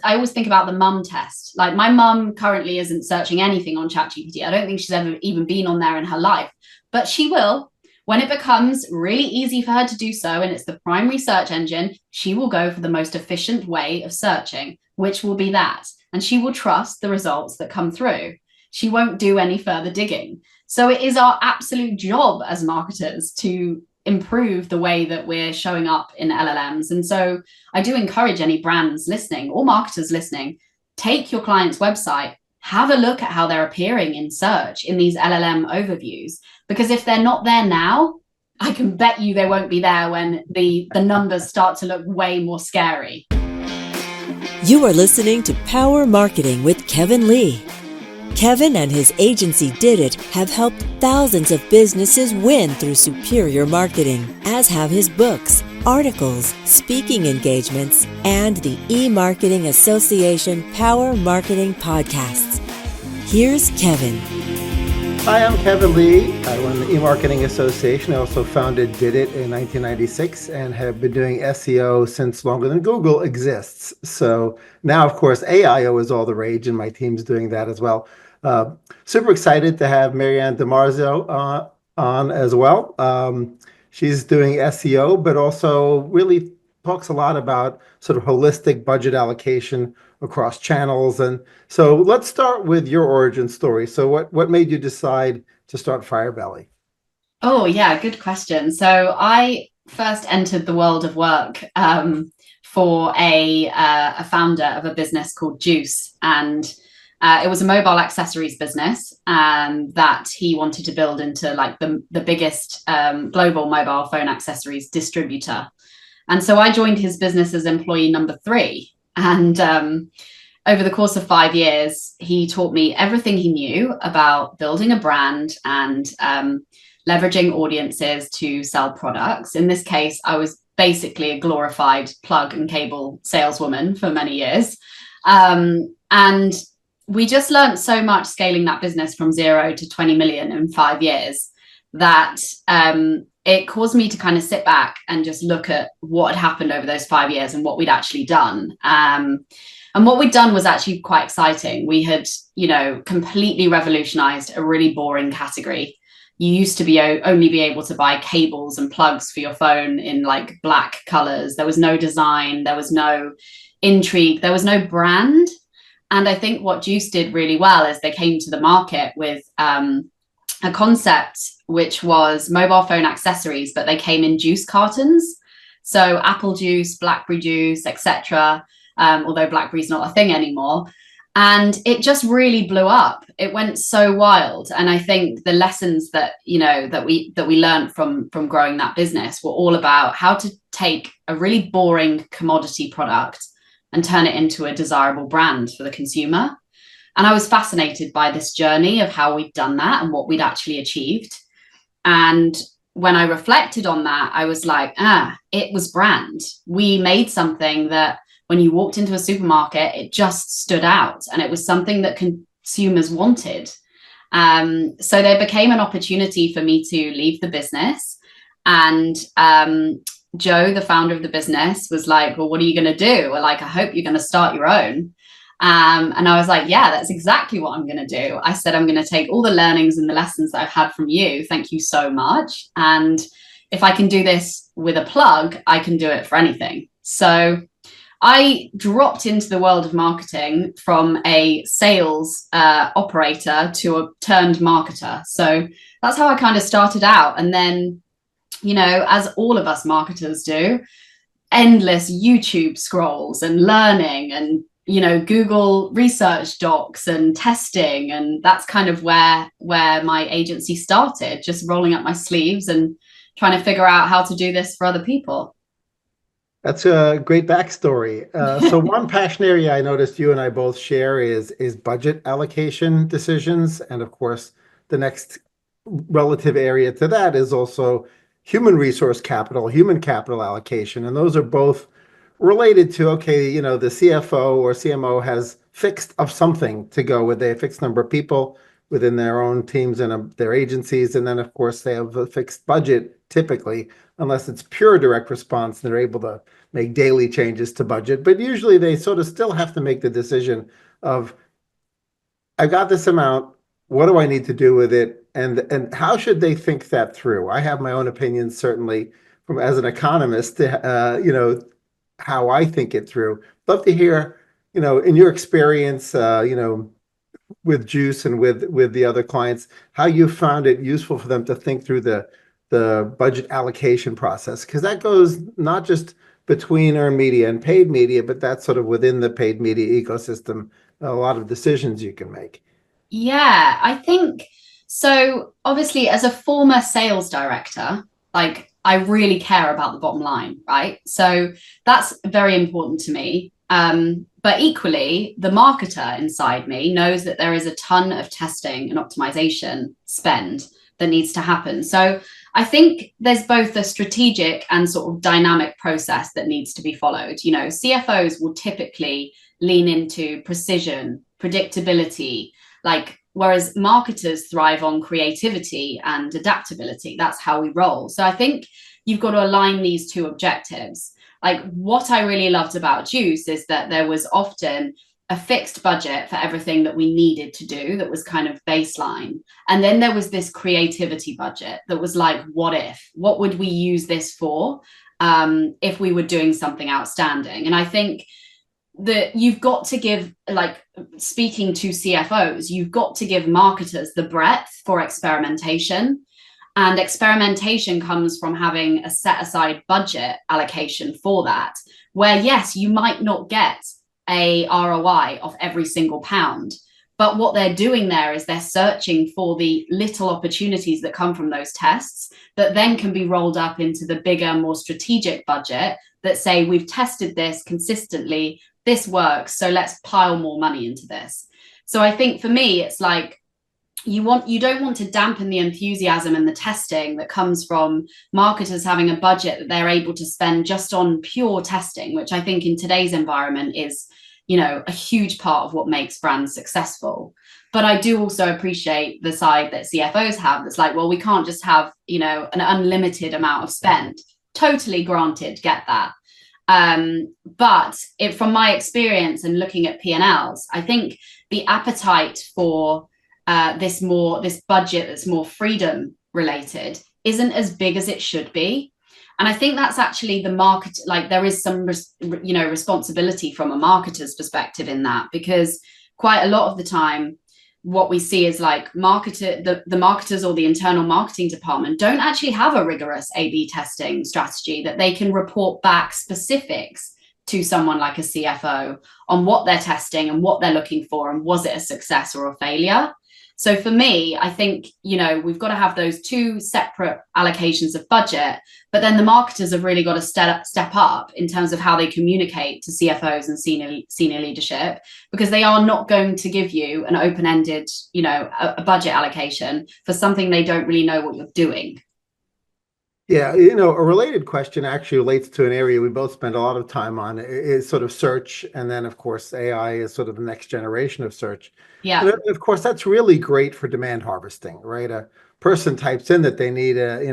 I always think about the mum test. Like my mum currently isn't searching anything on ChatGPT. I don't think she's ever even been on there in her life, but she will. When it becomes really easy for her to do so, and it's the primary search engine, she will go for the most efficient way of searching, which will be that. And she will trust the results that come through. She won't do any further digging. So it is our absolute job as marketers to improve the way that we're showing up in LLMs. And so I do encourage any brands listening or marketers listening, take your client's website, have a look at how they're appearing in search in these LLM overviews, because if they're not there now, I can bet you they won't be there when the numbers start to look way more scary. You are listening to Power Marketing with Kevin Lee. Kevin and his agency Did It have helped thousands of businesses win through superior marketing, as have his books, articles, speaking engagements, and the E-Marketing Association Power Marketing podcasts. Here's Kevin. Hi, I'm Kevin Lee. I run the E-Marketing Association. I also founded Did It in 1996 and have been doing SEO since longer than Google exists. So now, of course, AIO is all the rage, and my team's doing that as well. Super excited to have Marianne DiMarzio on as well. She's doing SEO, but also really talks a lot about sort of holistic budget allocation across channels. And so let's start with your origin story. So what made you decide to start Firebelly? Oh, yeah, good question. So I first entered the world of work for a founder of a business called Juice. And it was a mobile accessories business that he wanted to build into like the biggest global mobile phone accessories distributor. And so I joined his business as employee number 3. And over the course of 5 years, he taught me everything he knew about building a brand and leveraging audiences to sell products. In this case, I was basically a glorified plug and cable saleswoman for many years. And we just learned so much scaling that business from 0 to 20 million in 5 years that it caused me to kind of sit back and just look at what had happened over those 5 years and what we'd actually done. And what we'd done was actually quite exciting. We had, completely revolutionized a really boring category. You used to only be able to buy cables and plugs for your phone in like black colors. There was no design, there was no intrigue, there was no brand. And I think what Juice did really well is they came to the market with a concept which was mobile phone accessories, but they came in juice cartons. So apple juice, blackberry juice, etc. Although blackberry's not a thing anymore. And it just really blew up. It went so wild. And I think the lessons that we learned from growing that business were all about how to take a really boring commodity product and turn it into a desirable brand for the consumer. And I was fascinated by this journey of how we'd done that and what we'd actually achieved. And when I reflected on that, I was like, it was brand. We made something that when you walked into a supermarket, it just stood out. And it was something that consumers wanted. So there became an opportunity for me to leave the business. And Joe, the founder of the business, was like, well, what are you going to do? Well, like, I hope you're going to start your own. And I was like, yeah, that's exactly what I'm going to do. I said, I'm going to take all the learnings and the lessons that I've had from you. Thank you so much. And if I can do this with a plug, I can do it for anything. So I dropped into the world of marketing from a sales operator to a turned marketer. So that's how I kind of started out. And then, as all of us marketers do, endless YouTube scrolls and learning and Google research docs and testing. And that's kind of where my agency started, just rolling up my sleeves and trying to figure out how to do this for other people. That's a great backstory. So one passion area I noticed you and I both share is budget allocation decisions. And of course, the next relative area to that is also human resource capital, human capital allocation. And those are both related to, the CFO or CMO has fixed of something to go with a fixed number of people, within their own teams and their agencies. And then, of course, they have a fixed budget typically, unless it's pure direct response, they're able to make daily changes to budget. But usually they sort of still have to make the decision of, I've got this amount. What do I need to do with it? And how should they think that through? I have my own opinions, certainly, from as an economist, how I think it through. Love to hear, in your experience, with Juice and with the other clients, how you found it useful for them to think through the budget allocation process, because that goes not just between earned media and paid media, but that's sort of within the paid media ecosystem, a lot of decisions you can make. Yeah, I think so. Obviously, as a former sales director, like I really care about the bottom line, right? So that's very important to me. But equally, the marketer inside me knows that there is a ton of testing and optimization spend that needs to happen. So I think there's both a strategic and sort of dynamic process that needs to be followed. CFOs will typically lean into precision, predictability, like whereas marketers thrive on creativity and adaptability. That's how we roll. So I think you've got to align these two objectives. Like what I really loved about Juice is that there was often a fixed budget for everything that we needed to do that was kind of baseline. And then there was this creativity budget that was like, what would we use this for if we were doing something outstanding? And I think that you've got to give, like speaking to CFOs, you've got to give marketers the breadth for experimentation. And experimentation comes from having a set aside budget allocation for that, where yes, you might not get a ROI of every single pound, but what they're doing there is they're searching for the little opportunities that come from those tests that then can be rolled up into the bigger, more strategic budget that say, we've tested this consistently, this works, so let's pile more money into this. So I think for me, it's like, you don't want to dampen the enthusiasm and the testing that comes from marketers having a budget that they're able to spend just on pure testing, which I think in today's environment is, a huge part of what makes brands successful. But I do also appreciate the side that CFOs have that's like, well, we can't just have, an unlimited amount of spend. Totally granted, get that. But from my experience and looking at P&Ls, I think the appetite for this budget that's more freedom related isn't as big as it should be. And I think that's actually the market, like there is some, responsibility from a marketer's perspective in that, because quite a lot of the time, what we see is like the marketers or the internal marketing department don't actually have a rigorous A/B testing strategy that they can report back specifics to someone like a CFO on what they're testing and what they're looking for, and was it a success or a failure? So for me, I think, we've got to have those two separate allocations of budget, but then the marketers have really got to step up in terms of how they communicate to CFOs and senior leadership, because they are not going to give you an open-ended, a budget allocation for something they don't really know what you're doing. Yeah, a related question actually relates to an area we both spend a lot of time on, is sort of search. And then, of course, AI is sort of the next generation of search. Yeah. And of course, that's really great for demand harvesting, right? A person types in that they need an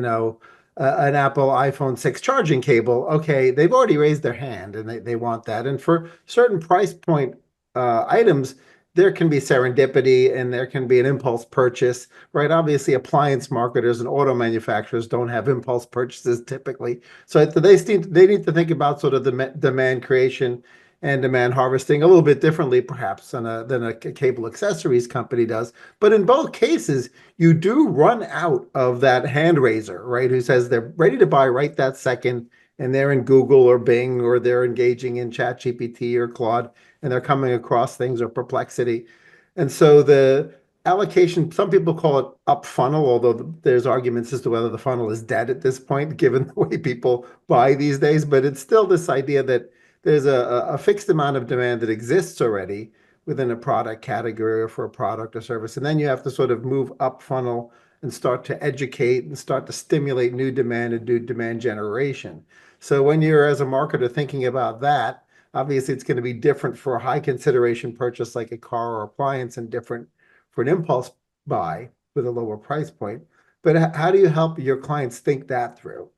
Apple iPhone 6 charging cable. Okay, they've already raised their hand and they want that. And for certain price point items, there can be serendipity and there can be an impulse purchase, right? Obviously, appliance marketers and auto manufacturers don't have impulse purchases typically. So they need to think about sort of the demand creation and demand harvesting a little bit differently, perhaps, than a cable accessories company does. But in both cases, you do run out of that hand raiser, right? Who says they're ready to buy right that second, and they're in Google or Bing, or they're engaging in ChatGPT or Claude, and they're coming across things, or Perplexity. And so the allocation, some people call it up funnel, although there's arguments as to whether the funnel is dead at this point, given the way people buy these days. But it's still this idea that there's a fixed amount of demand that exists already within a product category or for a product or service. And then you have to sort of move up funnel and start to educate and start to stimulate new demand and new demand generation. So when you're, as a marketer, thinking about that, obviously it's going to be different for a high consideration purchase like a car or appliance, and different for an impulse buy with a lower price point. But how do you help your clients think that through?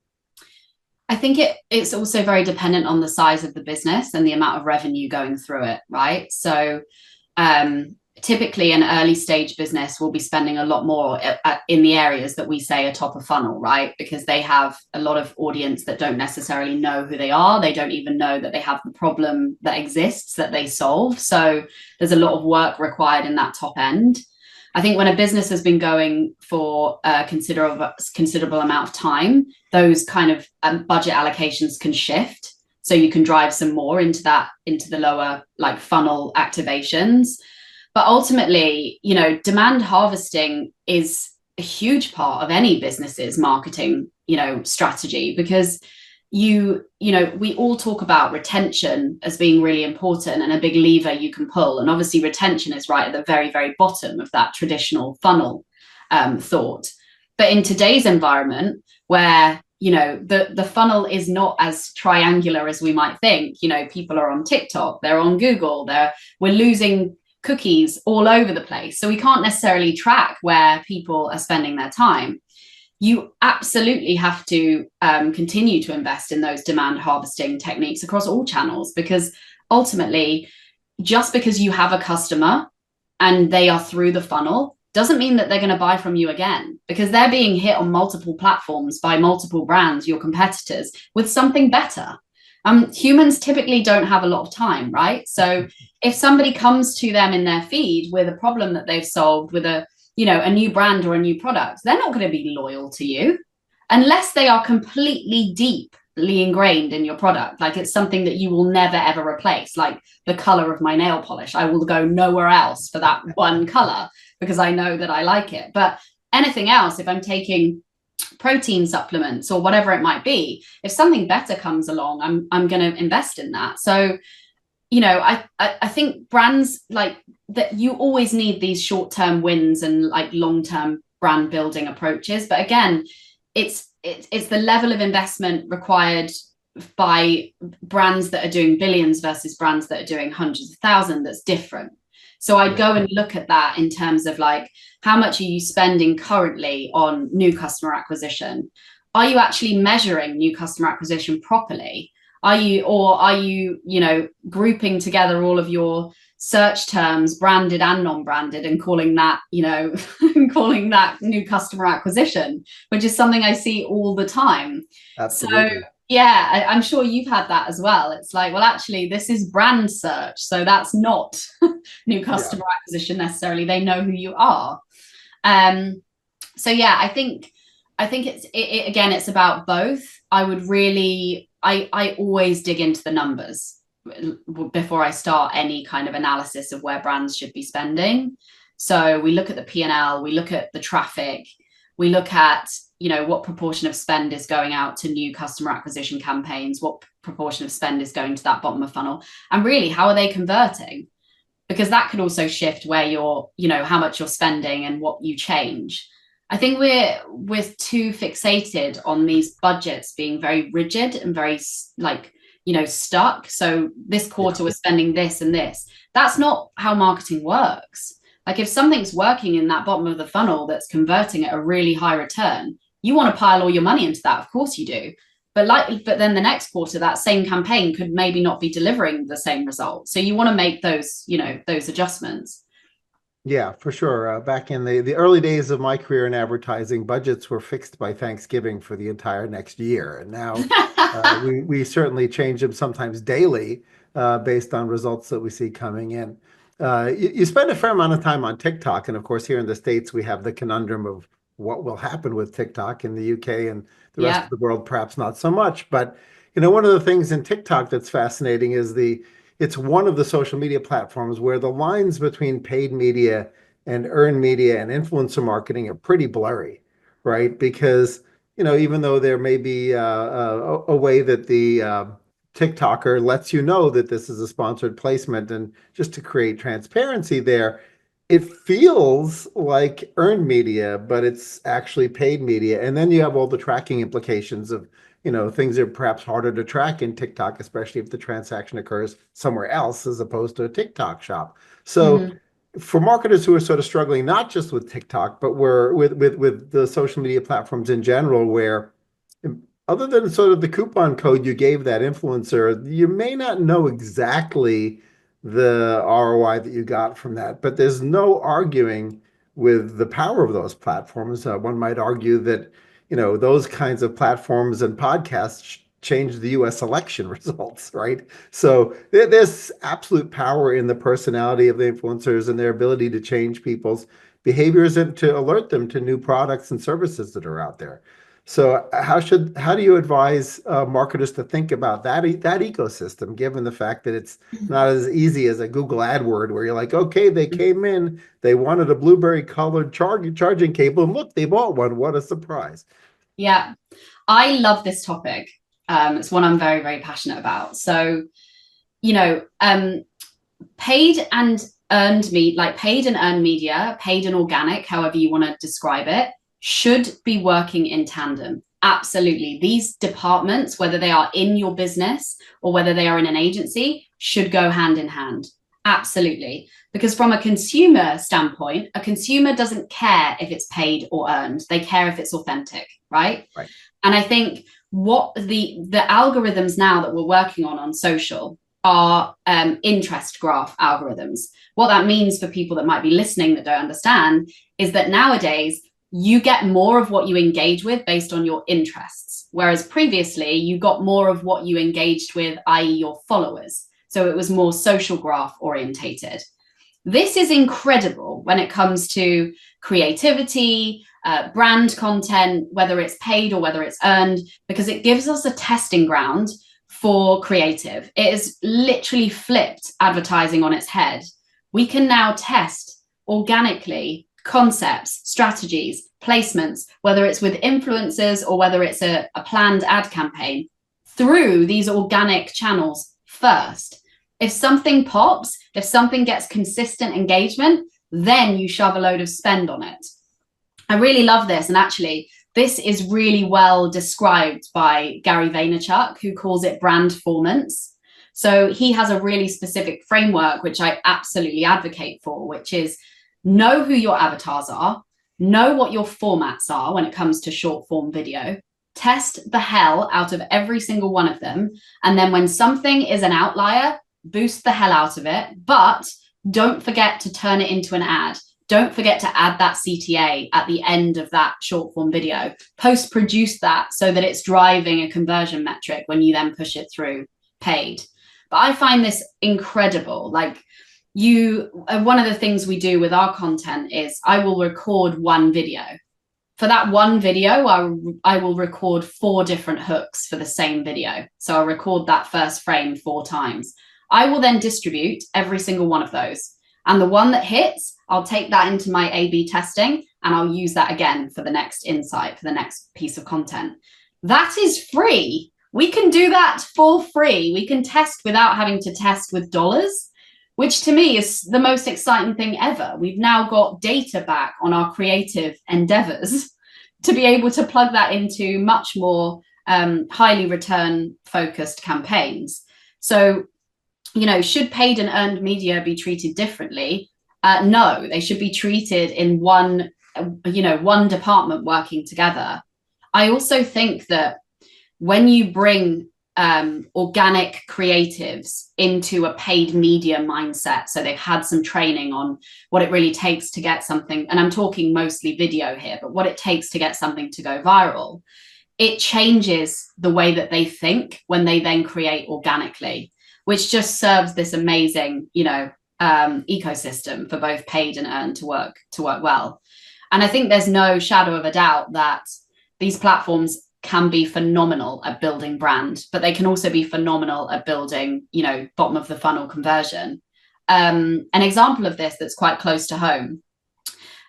I think it's also very dependent on the size of the business and the amount of revenue going through it, right? So typically an early stage business will be spending a lot more in the areas that we say are top of funnel, right? Because they have a lot of audience that don't necessarily know who they are. They don't even know that they have the problem that exists that they solve. So there's a lot of work required in that top end. I think when a business has been going for a considerable amount of time, those kind of budget allocations can shift. So you can drive some more into the lower like funnel activations. But ultimately, demand harvesting is a huge part of any business's marketing, strategy, because we all talk about retention as being really important and a big lever you can pull. And obviously retention is right at the very, very bottom of that traditional funnel thought. But in today's environment where, the funnel is not as triangular as we might think, people are on TikTok, they're on Google, we're losing cookies all over the place. So we can't necessarily track where people are spending their time. You absolutely have to continue to invest in those demand harvesting techniques across all channels, because ultimately, just because you have a customer and they are through the funnel doesn't mean that they're going to buy from you again, because they're being hit on multiple platforms by multiple brands, your competitors, with something better. Humans typically don't have a lot of time, right? So if somebody comes to them in their feed with a problem that they've solved with a new brand or a new product, they're not going to be loyal to you unless they are completely deeply ingrained in your product. Like it's something that you will never, ever replace, like the color of my nail polish. I will go nowhere else for that one color because I know that I like it. But anything else, if I'm taking protein supplements or whatever it might be, if something better comes along, I'm going to invest in that. So I think brands like that, you always need these short-term wins and like long-term brand building approaches. But again, it's the level of investment required by brands that are doing billions versus brands that are doing hundreds of thousands that's different. So I'd go and look at that in terms of like, how much are you spending currently on new customer acquisition? Are you actually measuring new customer acquisition properly? Are you grouping together all of your search terms, branded and non-branded, and calling that new customer acquisition, which is something I see all the time. Absolutely. So yeah, I'm sure you've had that as well. It's like, well, actually, this is brand search, so that's not new customer acquisition necessarily. They know who you are. So yeah, I think it's about both. I always dig into the numbers before I start any kind of analysis of where brands should be spending. So we look at the P&L, we look at the traffic, we look at, what proportion of spend is going out to new customer acquisition campaigns, what proportion of spend is going to that bottom of funnel, and really, how are they converting? Because that could also shift where you're, how much you're spending and what you change. I think we're too fixated on these budgets being very rigid and very stuck. So this quarter we're spending this and this. That's not how marketing works. Like if something's working in that bottom of the funnel that's converting at a really high return, you want to pile all your money into that. Of course you do. But then the next quarter, that same campaign could maybe not be delivering the same result. So you want to make those adjustments. Yeah, for sure. Back in the early days of my career in advertising, budgets were fixed by Thanksgiving for the entire next year. And now we certainly change them sometimes daily based on results that we see coming in. You spend a fair amount of time on TikTok. And of course, here in the States, we have the conundrum of what will happen with TikTok. In the UK and the rest of the world, perhaps not so much. But, one of the things in TikTok that's fascinating is it's one of the social media platforms where the lines between paid media and earned media and influencer marketing are pretty blurry, right? Because, even though there may be a way that the TikToker lets you know that this is a sponsored placement, and just to create transparency there, it feels like earned media, but it's actually paid media. And then you have all the tracking implications of things are perhaps harder to track in TikTok, especially if the transaction occurs somewhere else as opposed to a TikTok shop. So for marketers who are sort of struggling, not just with TikTok, but where with the social media platforms in general, where other than sort of the coupon code you gave that influencer, you may not know exactly the ROI that you got from that, but there's no arguing with the power of those platforms. One might argue that, those kinds of platforms and podcasts change the US election results, right? So there's absolute power in the personality of the influencers and their ability to change people's behaviors and to alert them to new products and services that are out there. So how do you advise marketers to think about that ecosystem, given the fact that it's not as easy as a Google AdWord where you're like, okay, they came in, they wanted a blueberry colored charging cable, and look, they bought one. What a surprise. Yeah, I love this topic. It's one I'm very, very passionate about. So, paid and earned media, paid and organic, however you want to describe it, should be working in tandem. Absolutely. These departments, whether they are in your business or whether they are in an agency, should go hand in hand. Absolutely. Because from a consumer standpoint, a consumer doesn't care if it's paid or earned. They care if it's authentic, right? Right. And I think what the algorithms now that we're working on social are interest graph algorithms. What that means for people that might be listening that don't understand is that nowadays you get more of what you engage with based on your interests, whereas previously you got more of what you engaged with, i.e. your followers. So it was more social graph orientated. This is incredible when it comes to creativity, brand content, whether it's paid or whether it's earned, because it gives us a testing ground for creative. It has literally flipped advertising on its head. We can now test organically concepts, strategies, placements, whether it's with influencers or whether it's a planned ad campaign through these organic channels first. If something pops, if something gets consistent engagement, then you shove a load of spend on it. I really love this. And actually, this is really well described by Gary Vaynerchuk, who calls it brandformance. So he has a really specific framework, which I absolutely advocate for, which is know who your avatars are, know what your formats are when it comes to short form video, test the hell out of every single one of them. And then when something is an outlier, boost the hell out of it. But don't forget to turn it into an ad. Don't forget to add that CTA at the end of that short form video. Post-produce that so that it's driving a conversion metric when you then push it through paid. But I find this incredible. Like one of the things we do with our content is I will record one video. For that one video, I will record 4 different hooks for the same video. So I'll record that first frame 4 times. I will then distribute every single one of those. And the one that hits, I'll take that into my A/B testing and I'll use that again for the next insight, for the next piece of content. That is free. We can do that for free. We can test without having to test with dollars, which to me is the most exciting thing ever. We've now got data back on our creative endeavors to be able to plug that into much more highly return focused campaigns. So, should paid and earned media be treated differently? No, they should be treated in one department working together. I also think that when you bring organic creatives into a paid media mindset, so they've had some training on what it really takes to get something, and I'm talking mostly video here, but what it takes to get something to go viral, it changes the way that they think when they then create organically, which just serves this amazing, ecosystem for both paid and earned to work well. And I think there's no shadow of a doubt that these platforms can be phenomenal at building brand, but they can also be phenomenal at building, bottom of the funnel conversion. An example of this that's quite close to home.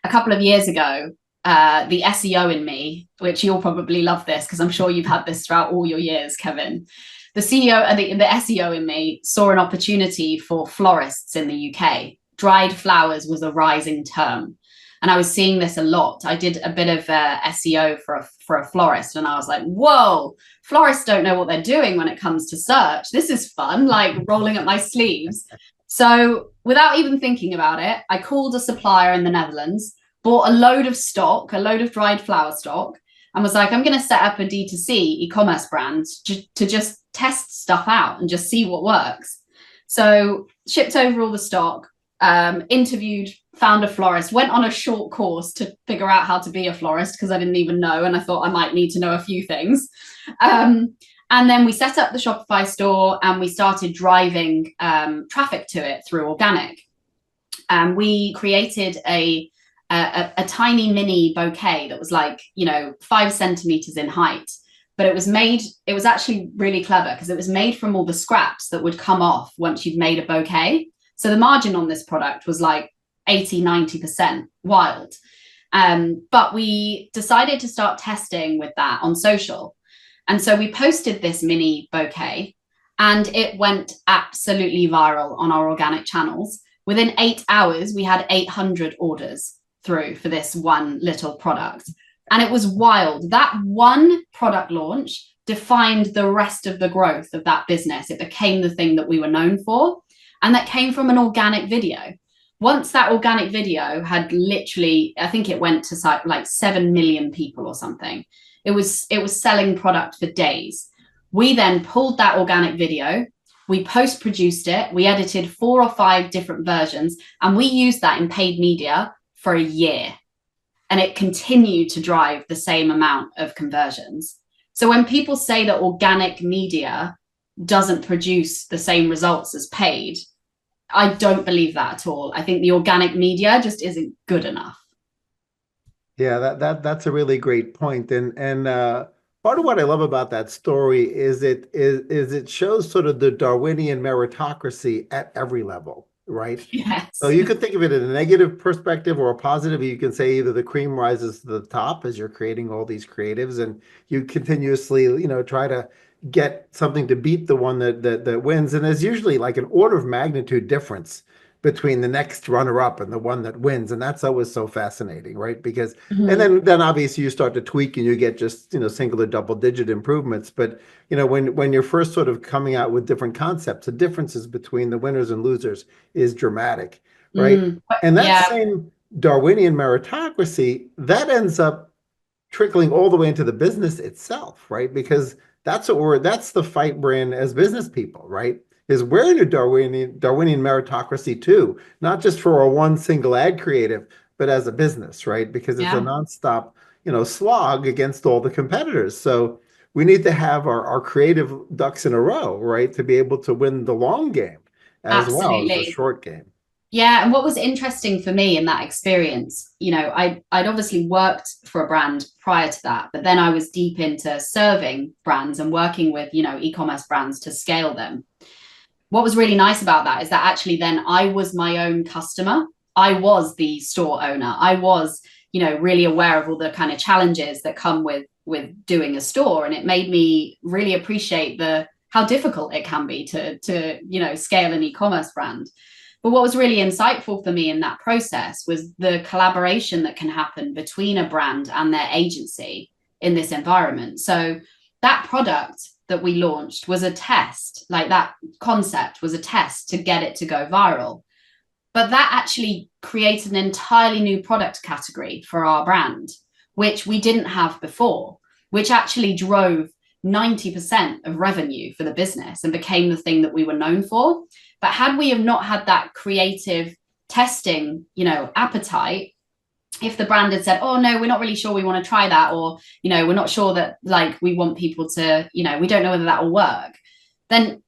A couple of years ago, the SEO in me, which you'll probably love this because I'm sure you've had this throughout all your years, Kevin. The SEO in me saw an opportunity for florists in the UK. Dried flowers was a rising term. And I was seeing this a lot. I did a bit of SEO for a florist, and I was like, whoa, florists don't know what they're doing when it comes to search. This is fun, like rolling up my sleeves. So without even thinking about it, I called a supplier in the Netherlands, bought a load of stock, a load of dried flower stock, and was like, I'm going to set up a D2C e-commerce brand to just test stuff out and just see what works. So shipped over all the stock, interviewed, found a florist, went on a short course to figure out how to be a florist because I didn't even know, and I thought I might need to know a few things. And then we set up the Shopify store and we started driving traffic to it through organic. We created a tiny mini bouquet that was like, 5 centimeters in height. But it was actually really clever because it was made from all the scraps that would come off once you'd made a bouquet. So the margin on this product was like 80-90% wild. But we decided to start testing with that on social. And so we posted this mini bouquet and it went absolutely viral on our organic channels. Within 8 hours, we had 800 orders through for this one little product. And it was wild. That one product launch defined the rest of the growth of that business. It became the thing that we were known for. And that came from an organic video. Once that organic video had literally, I think it went to like 7 million people or something. It was selling product for days. We then pulled that organic video, we post-produced it, we edited 4 or 5 different versions, and we used that in paid media for a year. And it continued to drive the same amount of conversions. So when people say that organic media doesn't produce the same results as paid, I don't believe that at all. I think the organic media just isn't good enough. Yeah, that's a really great point. And part of what I love about that story is it shows sort of the Darwinian meritocracy at every level, right? Yes. So you could think of it in a negative perspective or a positive. You can say either the cream rises to the top as you're creating all these creatives and you continuously, try to get something to beat the one that wins. And there's usually like an order of magnitude difference between the next runner-up and the one that wins. And that's always so fascinating, right? Because and then obviously you start to tweak and you get just, single or double digit improvements. But when you're first sort of coming out with different concepts, the differences between the winners and losers is dramatic, right? And that same Darwinian meritocracy, that ends up trickling all the way into the business itself, right? Because that's the fight we're in as business people, right? Is we're in a Darwinian meritocracy too, not just for a one single ad creative, but as a business, right? Because it's a nonstop, slog against all the competitors. So we need to have our creative ducks in a row, right? To be able to win the long game as well as the short game. Yeah, and what was interesting for me in that experience, I'd obviously worked for a brand prior to that, but then I was deep into serving brands and working with, e-commerce brands to scale them. What was really nice about that is that actually then I was my own customer. I was the store owner. I was, really aware of all the kind of challenges that come with doing a store. And it made me really appreciate how difficult it can be to scale an e-commerce brand. But what was really insightful for me in that process was the collaboration that can happen between a brand and their agency in this environment. So that product that we launched was a test, like that concept was a test to get it to go viral. But that actually created an entirely new product category for our brand, which we didn't have before, which actually drove 90% of revenue for the business and became the thing that we were known for. But had we have not had that creative testing, appetite, if the brand had said, oh no, we're not really sure we want to try that, or we're not sure that we want people to, we don't know whether that will work, then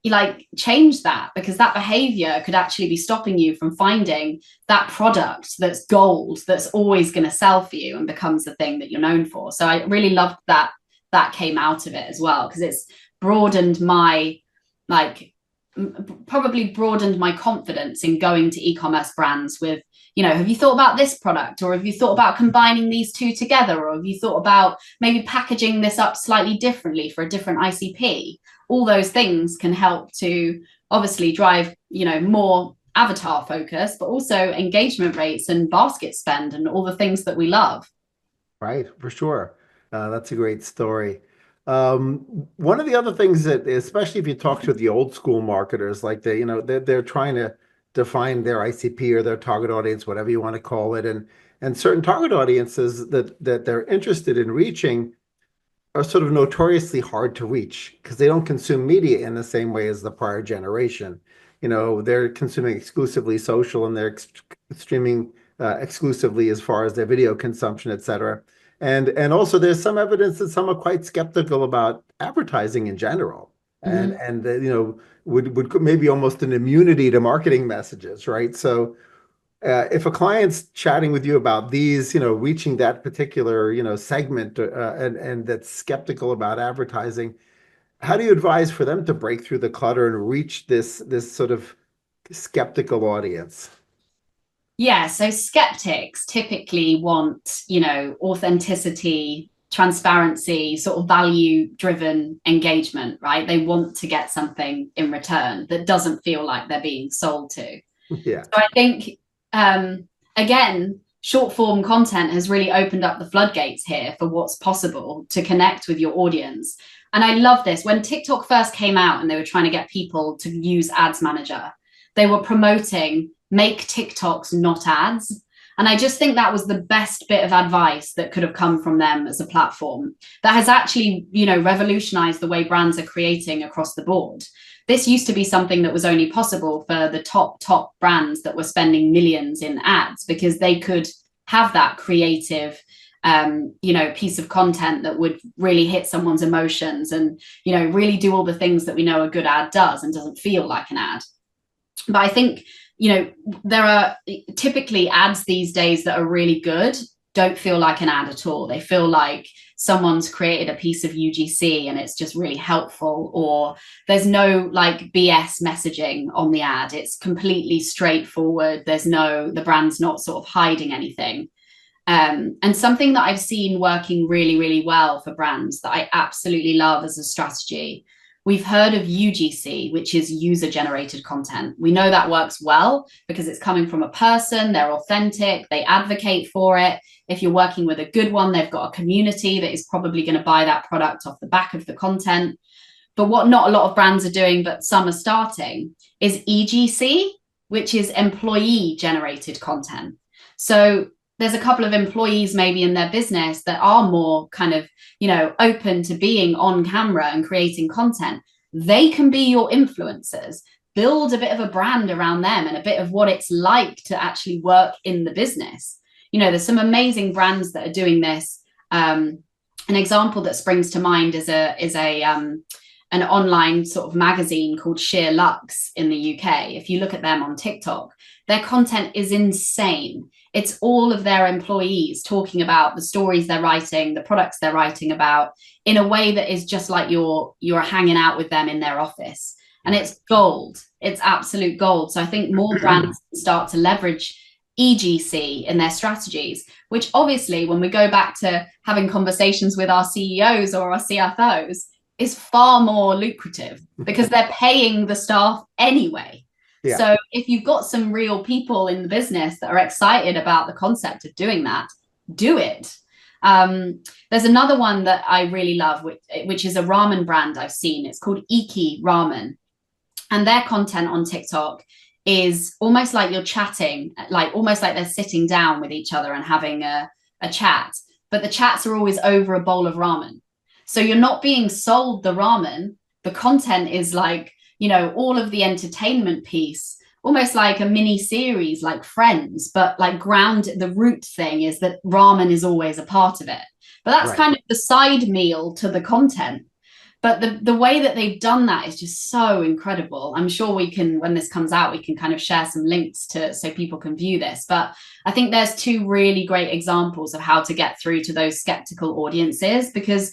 change that, because that behavior could actually be stopping you from finding that product that's gold, that's always going to sell for you and becomes the thing that you're known for. So I really loved that came out of it as well, because it's broadened my probably broadened my confidence in going to e-commerce brands with, have you thought about this product, or have you thought about combining these two together, or have you thought about maybe packaging this up slightly differently for a different ICP? All those things can help to obviously drive, more avatar focus, but also engagement rates and basket spend and all the things that we love. Right, for sure. That's a great story. One of the other things that, especially if you talk to the old school marketers, like they're trying to define their ICP or their target audience, whatever you want to call it, and certain target audiences that they're interested in reaching are sort of notoriously hard to reach because they don't consume media in the same way as the prior generation. They're consuming exclusively social, and they're streaming exclusively as far as their video consumption, et cetera. And also there's some evidence that some are quite skeptical about advertising in general, and Mhm. would maybe almost an immunity to marketing messages, right? So if a client's chatting with you about these, reaching that particular, segment, and that's skeptical about advertising, how do you advise for them to break through the clutter and reach this sort of skeptical audience? Yeah, so skeptics typically want, authenticity, transparency, sort of value-driven engagement, right? They want to get something in return that doesn't feel like they're being sold to. Yeah. So I think, again, short form content has really opened up the floodgates here for what's possible to connect with your audience. And I love this. When TikTok first came out and they were trying to get people to use Ads Manager, they were promoting make TikToks not ads. And I just think that was the best bit of advice that could have come from them as a platform that has actually, revolutionized the way brands are creating across the board. This used to be something that was only possible for the top brands that were spending millions in ads because they could have that creative piece of content that would really hit someone's emotions and really do all the things that we know a good ad does and doesn't feel like an ad. But I think there are typically ads these days that are really good don't feel like an ad at all. They feel like someone's created a piece of UGC and it's just really helpful, or there's no like BS messaging on the ad. It's completely straightforward. The brand's not sort of hiding anything. And something that I've seen working really, really well for brands that I absolutely love as a strategy. We've heard of UGC, which is user-generated content. We know that works well because it's coming from a person, they're authentic, they advocate for it. If you're working with a good one, they've got a community that is probably going to buy that product off the back of the content. But what not a lot of brands are doing, but some are starting, is EGC, which is employee-generated content. So there's a couple of employees maybe in their business that are more kind of, open to being on camera and creating content. They can be your influencers, build a bit of a brand around them and a bit of what it's like to actually work in the business. There's some amazing brands that are doing this. An example that springs to mind is an online sort of magazine called Sheer Lux in the UK. If you look at them on TikTok, their content is insane. It's all of their employees talking about the stories they're writing, the products they're writing about in a way that is just like you're hanging out with them in their office. And it's gold. It's absolute gold. So I think more brands start to leverage EGC in their strategies, which obviously when we go back to having conversations with our CEOs or our CFOs is far more lucrative because they're paying the staff anyway. Yeah. So if you've got some real people in the business that are excited about the concept of doing that, do it. There's another one that I really love, which is a ramen brand I've seen. It's called Iki Ramen. And their content on TikTok is almost like you're chatting, like almost like they're sitting down with each other and having a chat. But the chats are always over a bowl of ramen. So you're not being sold the ramen. The content is like, all of the entertainment piece, almost like a mini series like Friends, but like the root thing is that ramen is always a part of it. But that's kind of the side meal to the content. But the way that they've done that is just so incredible. I'm sure we can, when this comes out, we can kind of share some links so people can view this. But I think there's two really great examples of how to get through to those skeptical audiences, because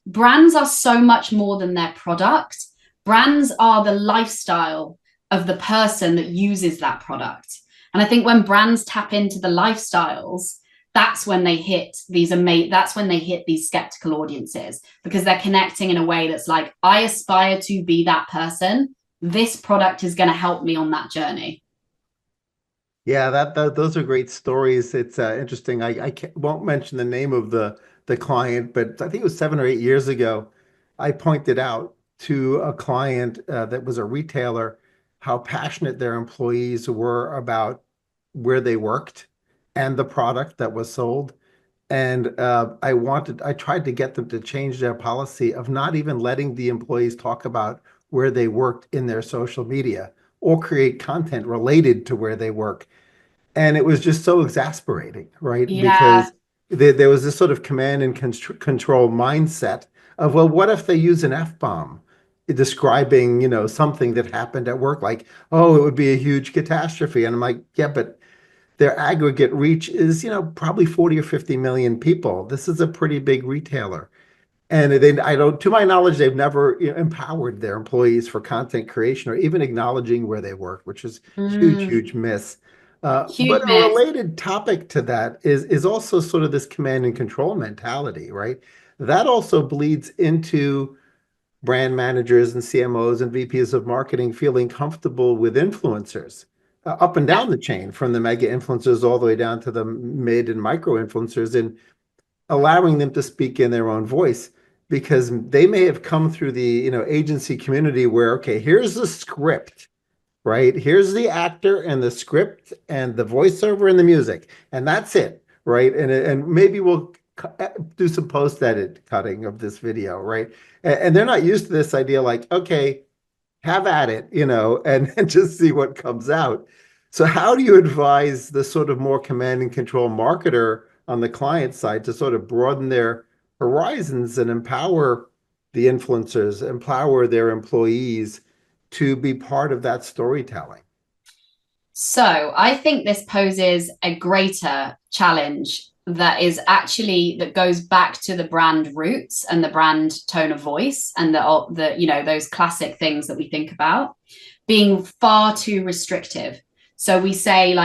brands are so much more than their product. Brands are the lifestyle of the person that uses that product. And I think when brands tap into the lifestyles, that's when they hit these skeptical audiences, because they're connecting in a way that's like, I aspire to be that person. This product is going to help me on that journey. Yeah, those are great stories. It's interesting. I won't mention the name of the client, but I think it was 7 or 8 years ago, I pointed out to a client that was a retailer how passionate their employees were about where they worked and the product that was sold. And I tried to get them to change their policy of not even letting the employees talk about where they worked in their social media or create content related to where they work. And it was just so exasperating, right? Yeah. Because there was this sort of command and control mindset of, well, what if they use an F-bomb describing, something that happened at work, like, oh, it would be a huge catastrophe. And I'm like, yeah, but their aggregate reach is, probably 40 or 50 million people. This is a pretty big retailer. And I don't, to my knowledge, they've never, empowered their employees for content creation or even acknowledging where they work, which is huge, Mm, huge miss. huge But a miss. related topic to that is also sort of this command and control mentality, right? That also bleeds into brand managers and CMOs and VPs of marketing feeling comfortable with influencers up and Yeah. down the chain, from the mega influencers all the way down to the mid and micro influencers, and allowing them to speak in their own voice, because they may have come through the agency community where, okay, here's the script, right? Here's the actor and the script and the voiceover and the music, and that's it, right? And maybe we'll do some post edit cutting of this video, right? And they're not used to this idea, like, okay, have at it, and just see what comes out. So how do you advise the sort of more command and control marketer on the client side to sort of broaden their horizons and empower the influencers, empower their employees to be part of that storytelling? So I think this poses a greater challenge that goes back to the brand roots and the brand tone of voice and the those classic things that we think about being far too restrictive. So we say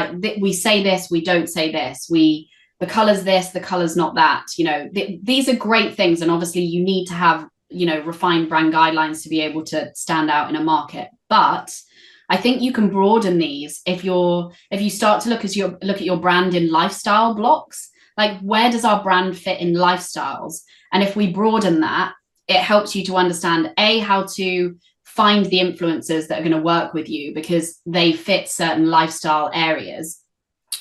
we say this, we don't say this. The color's this, the color's not that. These are great things, and obviously you need to have refined brand guidelines to be able to stand out in a market. But I think you can broaden these if you start to look at your brand in lifestyle blocks. Like, where does our brand fit in lifestyles? And if we broaden that, it helps you to understand how to find the influencers that are going to work with you because they fit certain lifestyle areas.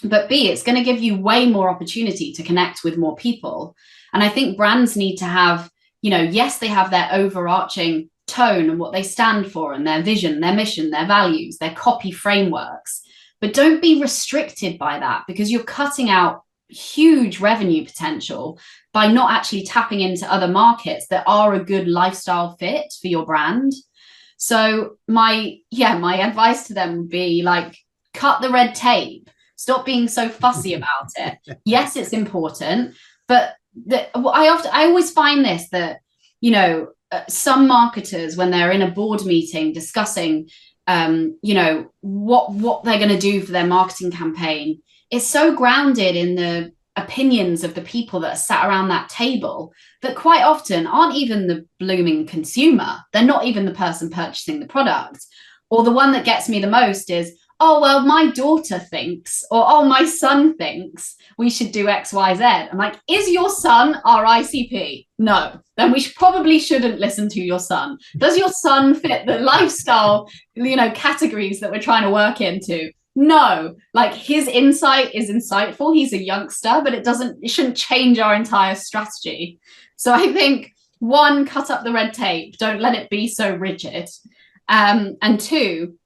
But B, it's going to give you way more opportunity to connect with more people. And I think brands need to have, yes, they have their overarching tone and what they stand for and their vision, their mission, their values, their copy frameworks. But don't be restricted by that, because you're cutting out huge revenue potential by not actually tapping into other markets that are a good lifestyle fit for your brand. So my advice to them would be, like, cut the red tape. Stop being so fussy about it. Yes, it's important, but I always find this, that some marketers, when they're in a board meeting discussing what they're going to do for their marketing campaign, it's so grounded in the opinions of the people that are sat around that table that quite often aren't even the blooming consumer. They're not even the person purchasing the product. Or the one that gets me the most is, oh, well, my daughter thinks, or, oh, my son thinks we should do X, Y, Z. I'm like, is your son our ICP? No. Then we probably shouldn't listen to your son. Does your son fit the lifestyle, categories that we're trying to work into? No. Like, his insight is insightful. He's a youngster, but it shouldn't change our entire strategy. So I think, one, cut up the red tape. Don't let it be so rigid. And two,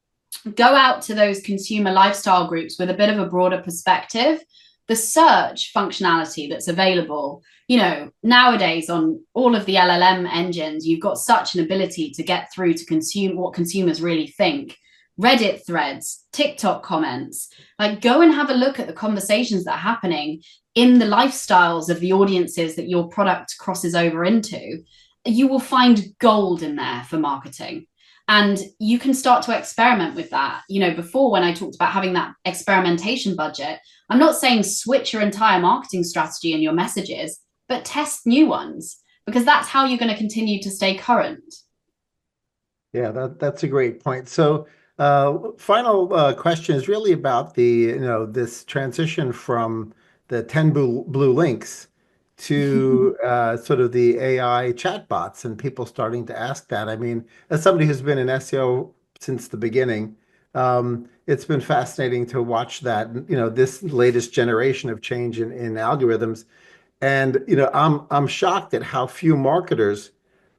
go out to those consumer lifestyle groups with a bit of a broader perspective. The search functionality that's available, nowadays on all of the LLM engines, you've got such an ability to get through to consume what consumers really think. Reddit threads, TikTok comments, like, go and have a look at the conversations that are happening in the lifestyles of the audiences that your product crosses over into. You will find gold in there for marketing. And you can start to experiment with that. Before, when I talked about having that experimentation budget, I'm not saying switch your entire marketing strategy and your messages, but test new ones, because that's how you're going to continue to stay current. Yeah, that's a great point. So, final question is really about this transition from the 10 blue links to sort of the AI chatbots and people starting to ask that. I mean, as somebody who's been in SEO since the beginning, It's been fascinating to watch that, this latest generation of change in algorithms. And I'm shocked at how few marketers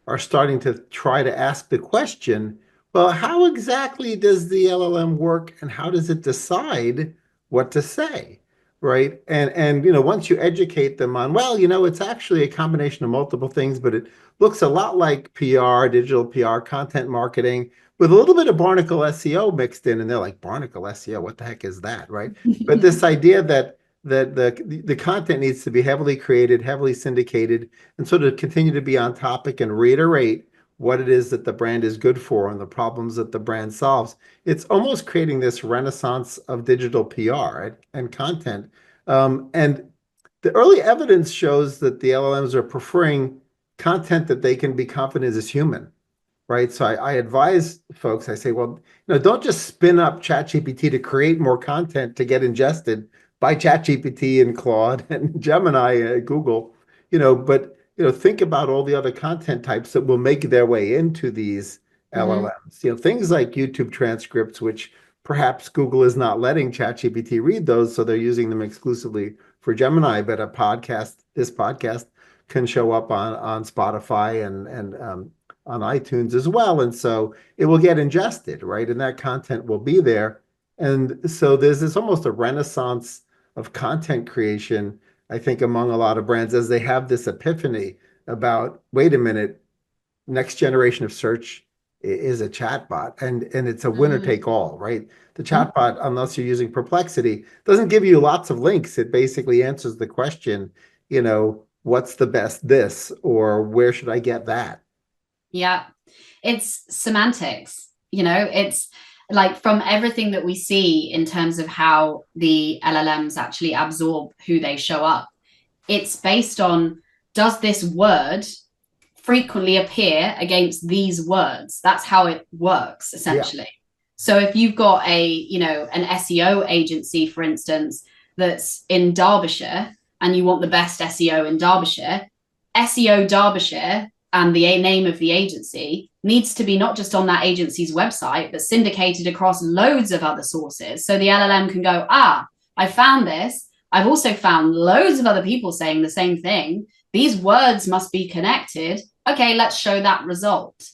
are starting to try to ask the question, well, how exactly does the LLM work and how does it decide what to say? Right. And once you educate them on, well, it's actually a combination of multiple things, but it looks a lot like PR, digital PR, content marketing, with a little bit of Barnacle SEO mixed in. And they're like, Barnacle SEO, what the heck is that? Right. But this idea that the content needs to be heavily created, heavily syndicated, and sort of continue to be on topic and reiterate what it is that the brand is good for and the problems that the brand solves. It's almost creating this renaissance of digital PR and content. And the early evidence shows that the LLMs are preferring content that they can be confident is human, right? So I advise folks, I say, well, don't just spin up ChatGPT to create more content to get ingested by ChatGPT and Claude and Gemini at Google, but think about all the other content types that will make their way into these Mhm. LLMs. Things like YouTube transcripts, which perhaps Google is not letting ChatGPT read those, so they're using them exclusively for Gemini. But this podcast can show up on Spotify and on iTunes as well, and so it will get ingested, right? And that content will be there. And so there's this almost a renaissance of content creation, I think, among a lot of brands as they have this epiphany about, wait a minute, next generation of search is a chatbot, and it's a winner Mm. take all, right? The Mhm. chatbot, unless you're using Perplexity, doesn't give you lots of links. It basically answers the question, what's the best this, or where should I get that? Yeah, it's semantics. It's like from everything that we see in terms of how the LLMs actually absorb who they show up, it's based on, does this word frequently appear against these words? That's how it works, Yeah, essentially. So if you've got an SEO agency, for instance, that's in Derbyshire and you want the best SEO in Derbyshire, SEO Derbyshire and the name of the agency needs to be not just on that agency's website, but syndicated across loads of other sources. So the LLM can go, I found this. I've also found loads of other people saying the same thing. These words must be connected. Okay, let's show that result.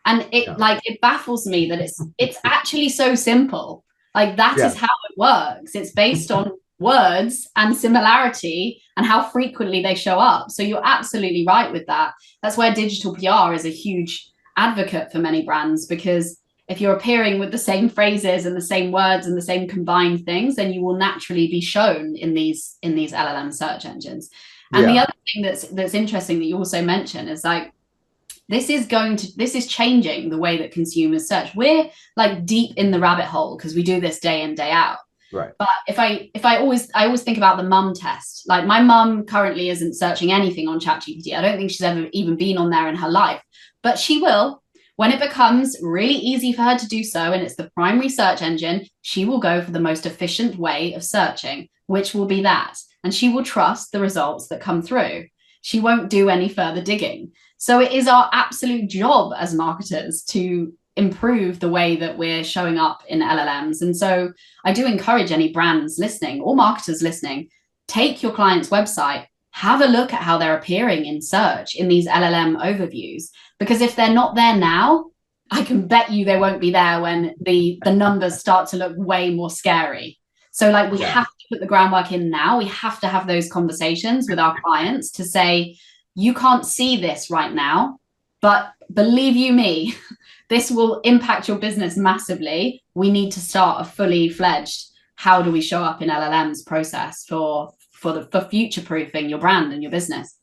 And yeah, it baffles me that it's actually so simple. Like that is yeah, how it works. It's based on words and similarity and how frequently they show up. So you're absolutely right with that. That's where digital PR is a huge advocate for many brands, because if you're appearing with the same phrases and the same words and the same combined things, then you will naturally be shown in these LLM search engines. And the yeah, other thing that's interesting that you also mentioned is like, this is changing the way that consumers search. We're like deep in the rabbit hole because we do this day in, day out. right. But I always think about the mum test. Like my mum currently isn't searching anything on ChatGPT. I don't think she's ever even been on there in her life, but she will. When it becomes really easy for her to do so, and it's the primary search engine, she will go for the most efficient way of searching, which will be that. And she will trust the results that come through. She won't do any further digging. So it is our absolute job as marketers to improve the way that we're showing up in LLMs. And so I do encourage any brands listening or marketers listening, take your client's website, have a look at how they're appearing in search in these LLM overviews. Because if they're not there now, I can bet you they won't be there when the numbers start to look way more scary. So like we Yeah, have to put the groundwork in now. We have to have those conversations with our clients to say, you can't see this right now, but believe you me, this will impact your business massively. We need to start a fully fledged how do we show up in LLMs process for future proofing your brand and your business.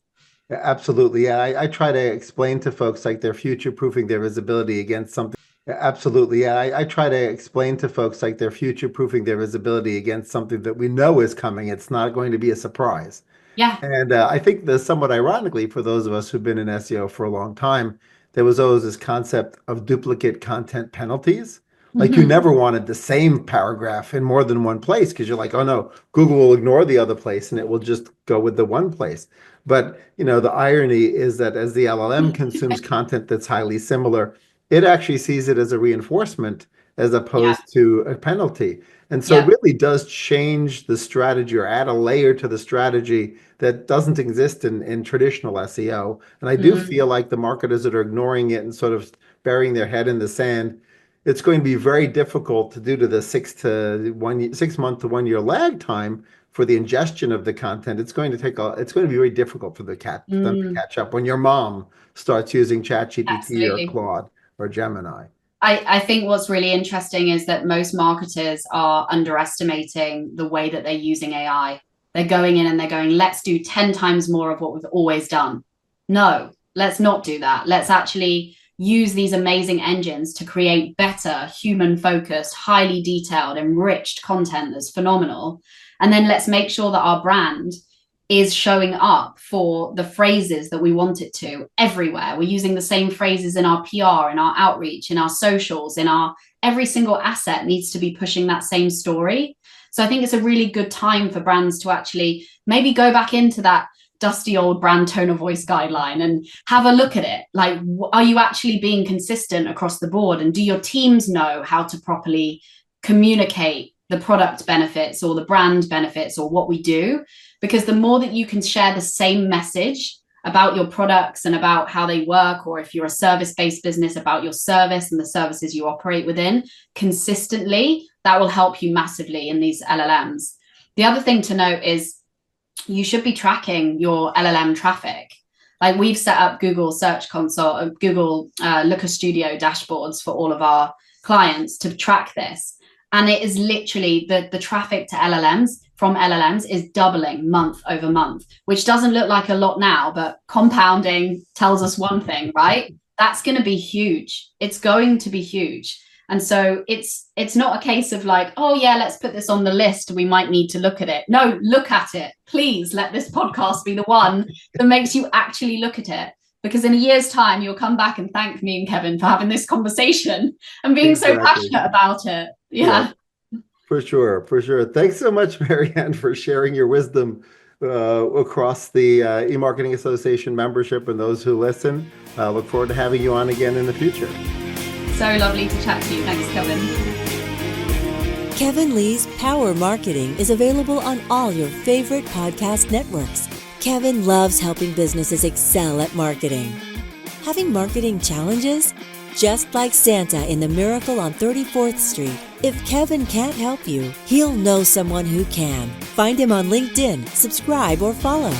yeah, absolutely. Yeah, I try to explain to folks like they're future proofing their visibility against something. Yeah, absolutely. Yeah, I try to explain to folks like they're future proofing their visibility against something that we know is coming. It's not going to be a surprise. Yeah. And I think that somewhat ironically, for those of us who've been in SEO for a long time, there was always this concept of duplicate content penalties. Like you Mm-hmm. never wanted the same paragraph in more than one place because you're like, oh no, Google will ignore the other place and it will just go with the one place. But the irony is that as the LLM consumes content that's highly similar, it actually sees it as a reinforcement as Yeah. opposed to a penalty. And so it Yeah. really does change the strategy or add a layer to the strategy that doesn't exist in traditional SEO. And I do Mm, feel like the marketers that are ignoring it and sort of burying their head in the sand, it's going to be very difficult to, due to the 6 month to 1 year lag time for the ingestion of the content. It's going to be very difficult for them to mm, catch up when your mom starts using ChatGPT or absolutely. Claude or Gemini. I think what's really interesting is that most marketers are underestimating the way that they're using AI. They're going in and they're going, let's do 10 times more of what we've always done. No, let's not do that. Let's actually use these amazing engines to create better, human focused, highly detailed, enriched content that's phenomenal. And then let's make sure that our brand is showing up for the phrases that we want it to everywhere. We're using the same phrases in our PR, in our outreach, in our socials, in our every single asset needs to be pushing that same story. So I think it's a really good time for brands to actually maybe go back into that dusty old brand tone of voice guideline and have a look at it. Like, are you actually being consistent across the board? And do your teams know how to properly communicate the product benefits or the brand benefits or what we do? Because the more that you can share the same message about your products and about how they work, or if you're a service-based business, about your service and the services you operate within consistently, that will help you massively in these LLMs. The other thing to note is you should be tracking your LLM traffic. Like, we've set up Google Search Console, Google Looker Studio dashboards for all of our clients to track this. And it is literally the traffic to LLMs from LLMs is doubling month over month, which doesn't look like a lot now, but compounding tells us one thing, right? That's going to be huge. It's going to be huge. And so it's not a case of like, oh yeah, let's put this on the list. We might need to look at it. No, look at it. Please let this podcast be the one that makes you actually look at it. Because in a year's time, you'll come back and thank me and Kevin for having this conversation and being so passionate about it. Yeah. For sure, for sure. Thanks so much, Marianne, for sharing your wisdom across the eMarketing Association membership and those who listen. Look forward to having you on again in the future. So lovely to chat to you. Thanks, Kevin. Kevin Lee's Power Marketing is available on all your favorite podcast networks. Kevin loves helping businesses excel at marketing. Having marketing challenges? Just like Santa in The Miracle on 34th Street, if Kevin can't help you, he'll know someone who can. Find him on LinkedIn, subscribe, or follow.